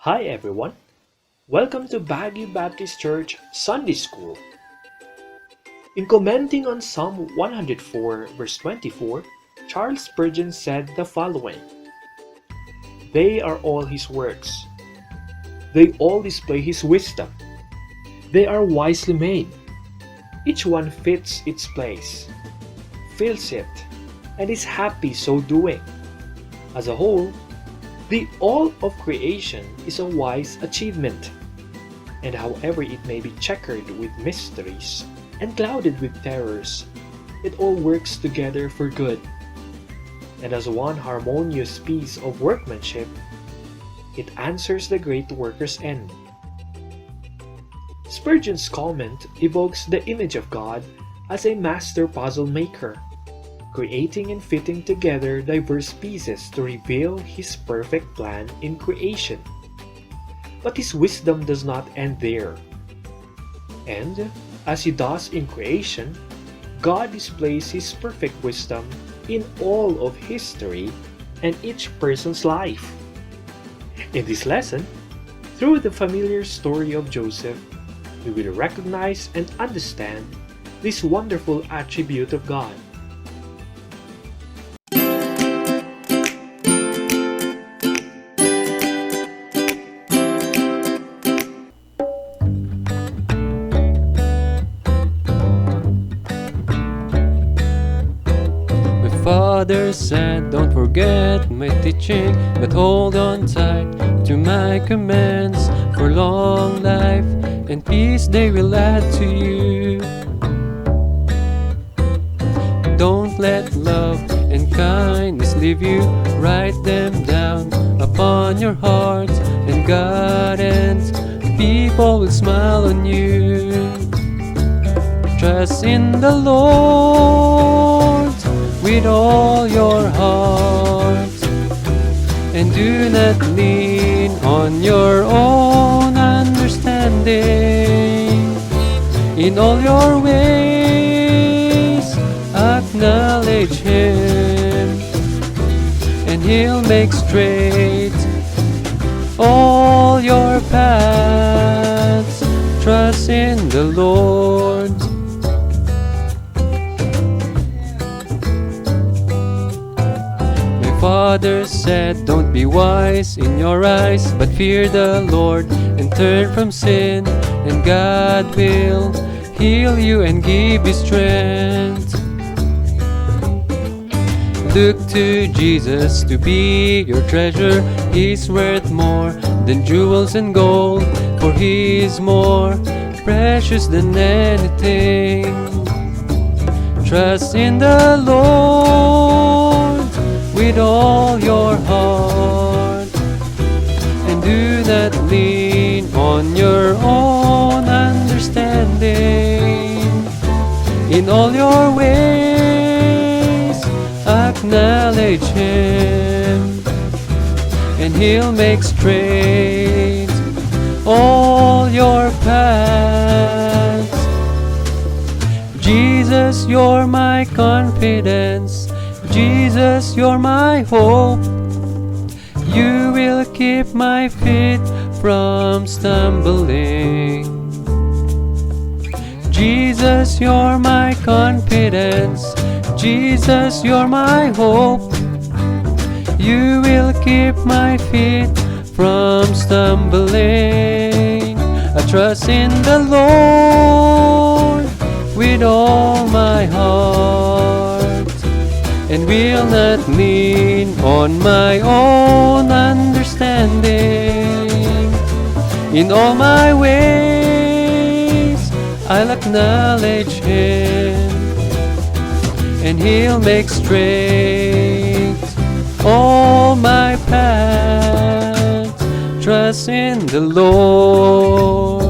Hi everyone, welcome to Baguio Baptist Church Sunday School. In commenting on Psalm 104 verse 24, Charles Spurgeon said the following: "They are all his works. They all display his wisdom. They are wisely made. Each one fits its place, feels it, and is happy so doing. As a whole, the all of creation is a wise achievement, and however it may be checkered with mysteries and clouded with terrors, it all works together for good. And as one harmonious piece of workmanship, it answers the great worker's end." Spurgeon's comment evokes the image of God as a master puzzle maker, creating and fitting together diverse pieces to reveal his perfect plan in creation. But his wisdom does not end there. And, as he does in creation, God displays his perfect wisdom in all of history and each person's life. In this lesson, through the familiar story of Joseph, we will recognize and understand this wonderful attribute of God. Father said, "Don't forget my teaching, but hold on tight to my commands. For long life and peace they will add to you. Don't let love and kindness leave you. Write them down upon your heart, and God and people will smile on you. Trust in the Lord with all your heart, and do not lean on your own understanding. In all your ways acknowledge Him, and He'll make straight all your paths. Trust in the Lord." Father said, "Don't be wise in your eyes, but fear the Lord and turn from sin, and God will heal you and give you strength." Look to Jesus to be your treasure. He's worth more than jewels and gold, for He is more precious than anything. Trust in the Lord with all your heart, and do not lean on your own understanding. In all your ways acknowledge Him, and He'll make straight all your paths. Jesus, you're my confidence. Jesus, you're my hope. You will keep my feet from stumbling. Jesus, you're my confidence. Jesus, you're my hope. You will keep my feet from stumbling. I trust in the Lord with all my heart, and will not lean on my own understanding. In all my ways I'll acknowledge Him, and He'll make straight all my paths. Trust in the Lord.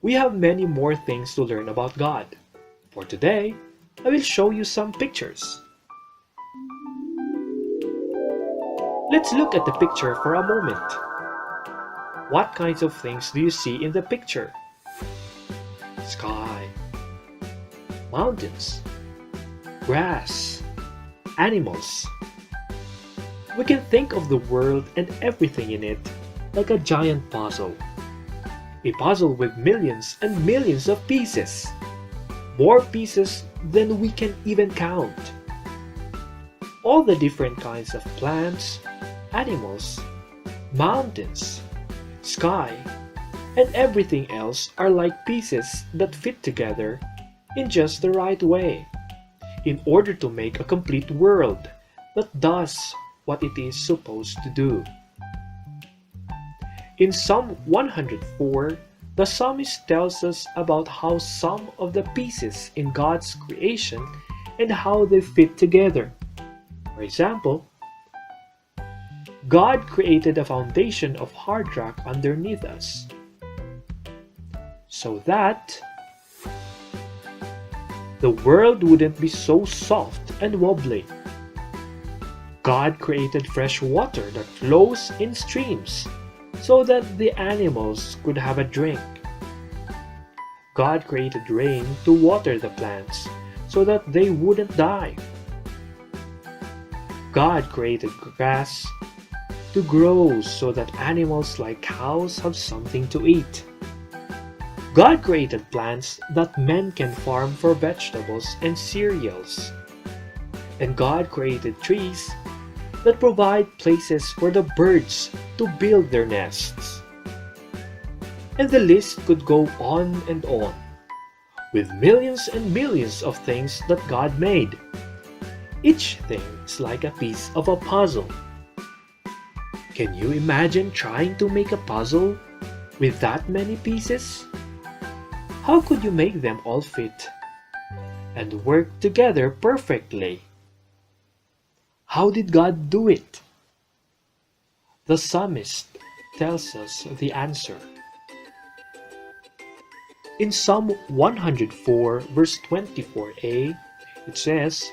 We have many more things to learn about God. For today, I will show you some pictures. Let's look at the picture for a moment. What kinds of things do you see in the picture? Sky, mountains, grass, animals. We can think of the world and everything in it like a giant puzzle. A puzzle with millions and millions of pieces. More pieces than we can even count. All the different kinds of plants, animals, mountains, sky, and everything else are like pieces that fit together in just the right way in order to make a complete world that does what it is supposed to do. In Psalm 104, the psalmist tells us about how some of the pieces in God's creation and how they fit together. For example, God created a foundation of hard rock underneath us, so that the world wouldn't be so soft and wobbly. God created fresh water that flows in streams, so that the animals could have a drink. God created rain to water the plants, so that they wouldn't die. God created grass to grow so that animals like cows have something to eat. God created plants that men can farm for vegetables and cereals. And God created trees that provide places for the birds to build their nests. And the list could go on and on, with millions and millions of things that God made. Each thing is like a piece of a puzzle. Can you imagine trying to make a puzzle with that many pieces? How could you make them all fit and work together perfectly? How did God do it? The psalmist tells us the answer. In Psalm 104 verse 24a, it says,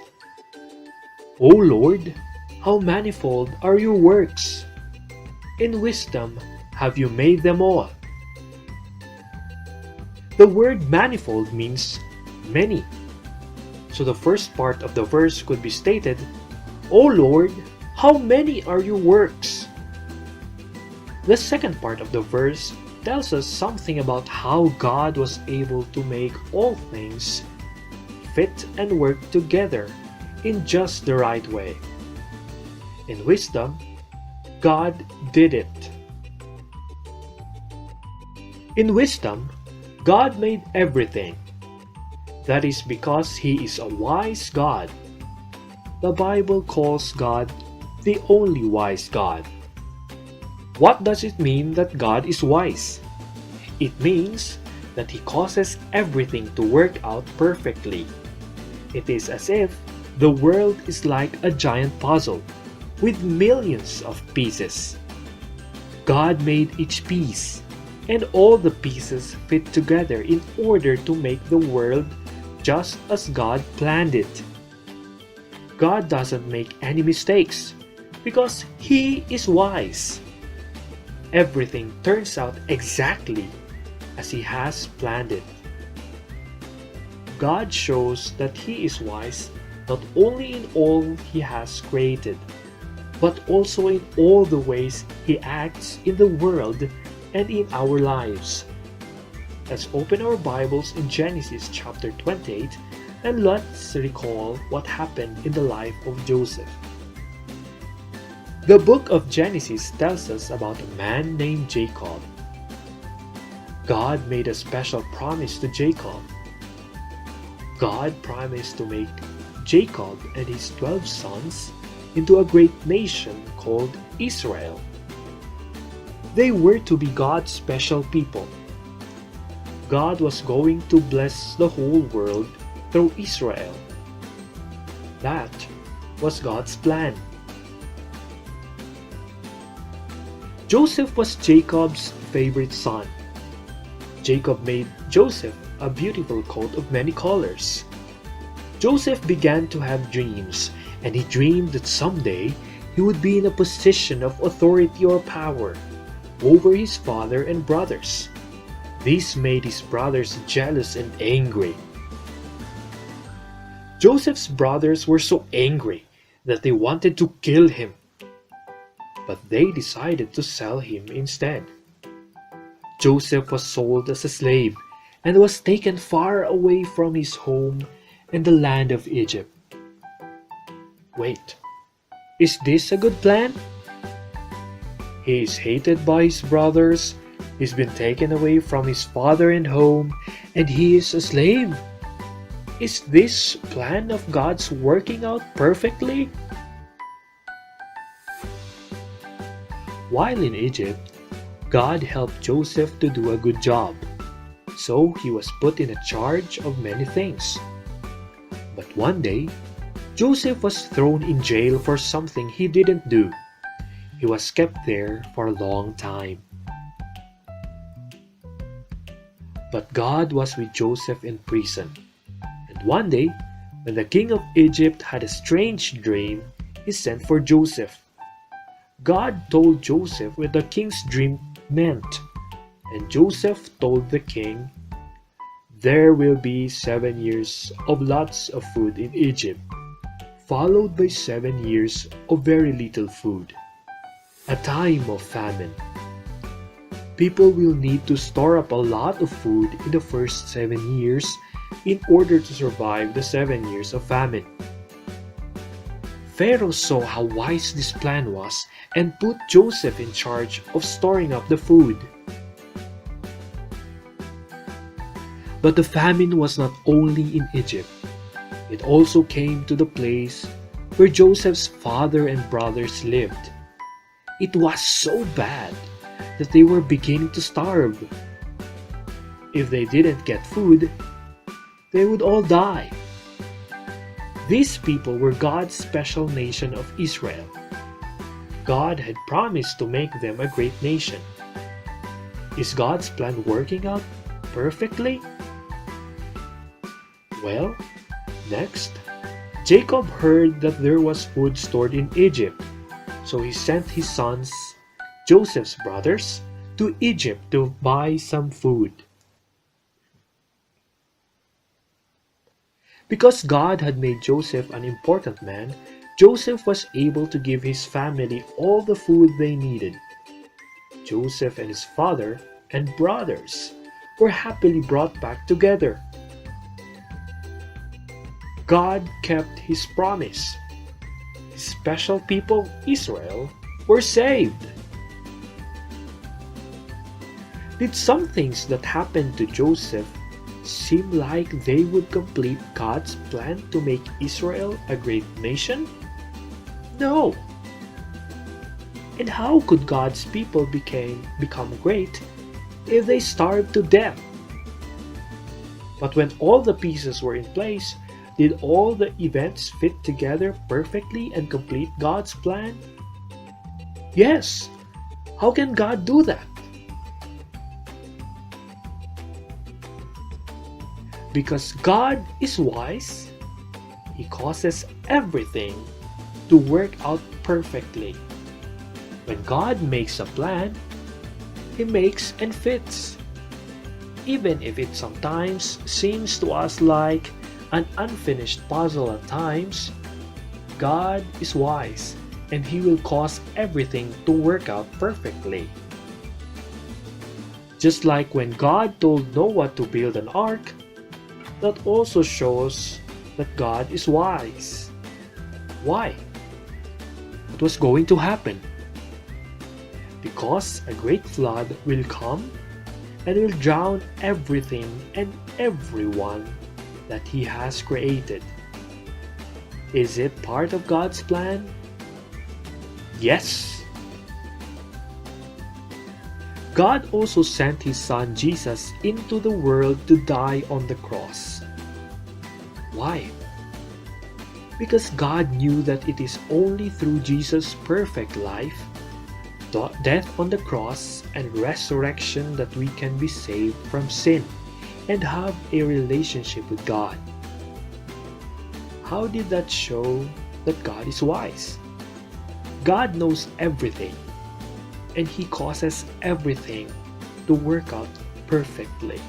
O Lord, how manifold are your works! In wisdom have you made them all. The word manifold means many. So the first part of the verse could be stated, O Lord, how many are your works? The second part of the verse tells us something about how God was able to make all things fit and work together in just the right way. In wisdom, God did it. In wisdom, God made everything. That is because He is a wise God. The Bible calls God the only wise God. What does it mean that God is wise? It means that He causes everything to work out perfectly. It is as if the world is like a giant puzzle with millions of pieces. God made each piece, and all the pieces fit together in order to make the world just as God planned it. God doesn't make any mistakes because He is wise. Everything turns out exactly as He has planned it. God shows that He is wise not only in all He has created, but also in all the ways He acts in the world and in our lives. Let's open our Bibles in Genesis chapter 28 and let's recall what happened in the life of Joseph. The book of Genesis tells us about a man named Jacob. God made a special promise to Jacob. God promised to make Jacob and his 12 sons into a great nation called Israel. They were to be God's special people. God was going to bless the whole world through Israel. That was God's plan. Joseph was Jacob's favorite son. Jacob made Joseph a beautiful coat of many colors. Joseph began to have dreams, and he dreamed that someday he would be in a position of authority or power over his father and brothers. This made his brothers jealous and angry. Joseph's brothers were so angry that they wanted to kill him, but they decided to sell him instead. Joseph was sold as a slave and was taken far away from his home in the land of Egypt. Wait, is this a good plan? He is hated by his brothers, he's been taken away from his father and home, and he is a slave. Is this plan of God's working out perfectly? While in Egypt, God helped Joseph to do a good job, so he was put in charge of many things. But one day, Joseph was thrown in jail for something he didn't do. He was kept there for a long time. But God was with Joseph in prison. And one day, when the king of Egypt had a strange dream, he sent for Joseph. God told Joseph what the king's dream meant, and Joseph told the king, "There will be 7 years of lots of food in Egypt, followed by 7 years of very little food, a time of famine. People will need to store up a lot of food in the first 7 years in order to survive the 7 years of famine." Pharaoh saw how wise this plan was and put Joseph in charge of storing up the food. But the famine was not only in Egypt. It also came to the place where Joseph's father and brothers lived. It was so bad that they were beginning to starve. If they didn't get food, they would all die. These people were God's special nation of Israel. God had promised to make them a great nation. Is God's plan working out perfectly? Well, next, Jacob heard that there was food stored in Egypt, so he sent his sons, Joseph's brothers, to Egypt to buy some food. Because God had made Joseph an important man, Joseph was able to give his family all the food they needed. Joseph and his father and brothers were happily brought back together. God kept his promise. His special people, Israel, were saved. Did some things that happened to Joseph seem like they would complete God's plan to make Israel a great nation? No. And how could God's people become great if they starved to death? But when all the pieces were in place, did all the events fit together perfectly and complete God's plan? Yes. How can God do that? Because God is wise, He causes everything to work out perfectly. When God makes a plan, He makes and fits. Even if it sometimes seems to us like an unfinished puzzle at times, God is wise and He will cause everything to work out perfectly. Just like when God told Noah to build an ark, that also shows that God is wise. Why? What was going to happen? Because a great flood will come and will drown everything and everyone that He has created. Is it part of God's plan? Yes. God also sent His Son Jesus into the world to die on the cross. Why? Because God knew that it is only through Jesus' perfect life death on the cross and resurrection that we can be saved from sin and have a relationship with God. How did that show that God is wise? God knows everything, and He causes everything to work out perfectly.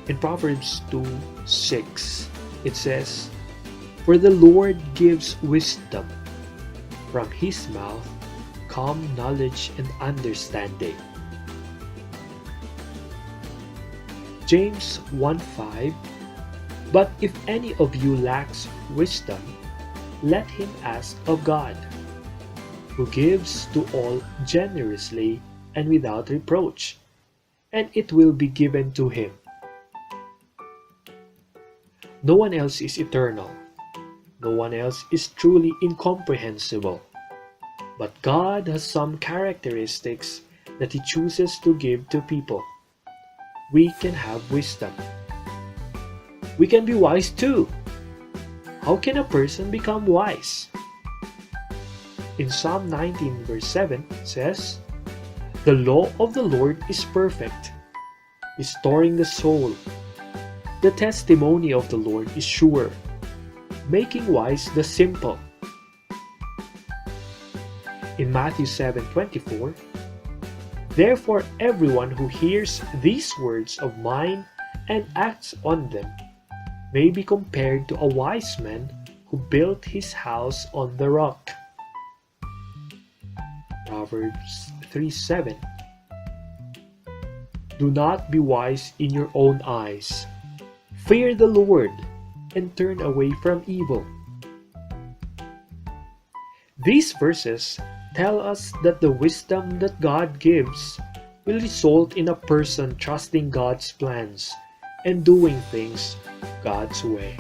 In Proverbs 2:6, it says, "For the Lord gives wisdom. From His mouth come knowledge and understanding." James 1:5, "But if any of you lacks wisdom, let him ask of God, who gives to all generously and without reproach, and it will be given to him." No one else is eternal. No one else is truly incomprehensible. But God has some characteristics that He chooses to give to people. We can have wisdom. We can be wise too. How can a person become wise? In Psalm 19 verse 7 says, "The law of the Lord is perfect, restoring the soul. The testimony of the Lord is sure, making wise the simple." In Matthew 7:24, "Therefore everyone who hears these words of mine and acts on them may be compared to a wise man who built his house on the rock." Proverbs 3:7, "Do not be wise in your own eyes. Fear the Lord and turn away from evil." These verses tell us that the wisdom that God gives will result in a person trusting God's plans and doing things God's way.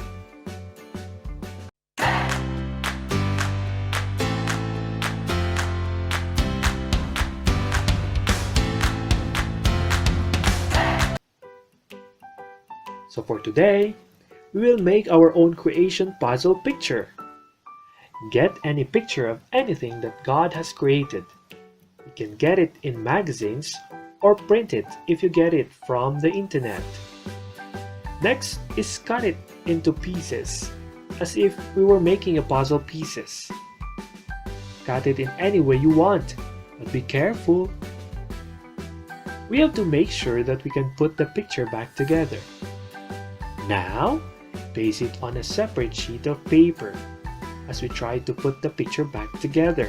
So for today, we will make our own creation puzzle picture. Get any picture of anything that God has created. You can get it in magazines or print it if you get it from the internet. Next is cut it into pieces, as if we were making a puzzle pieces. Cut it in any way you want, but be careful. We have to make sure that we can put the picture back together. Now, place it on a separate sheet of paper as we try to put the picture back together.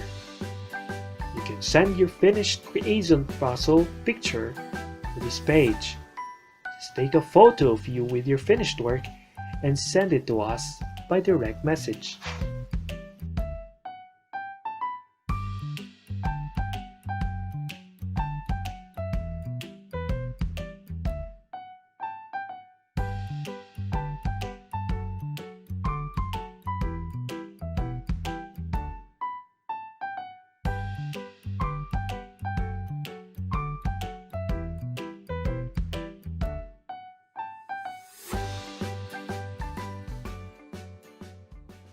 You can send your finished creation puzzle picture to this page. Just take a photo of you with your finished work and send it to us by direct message.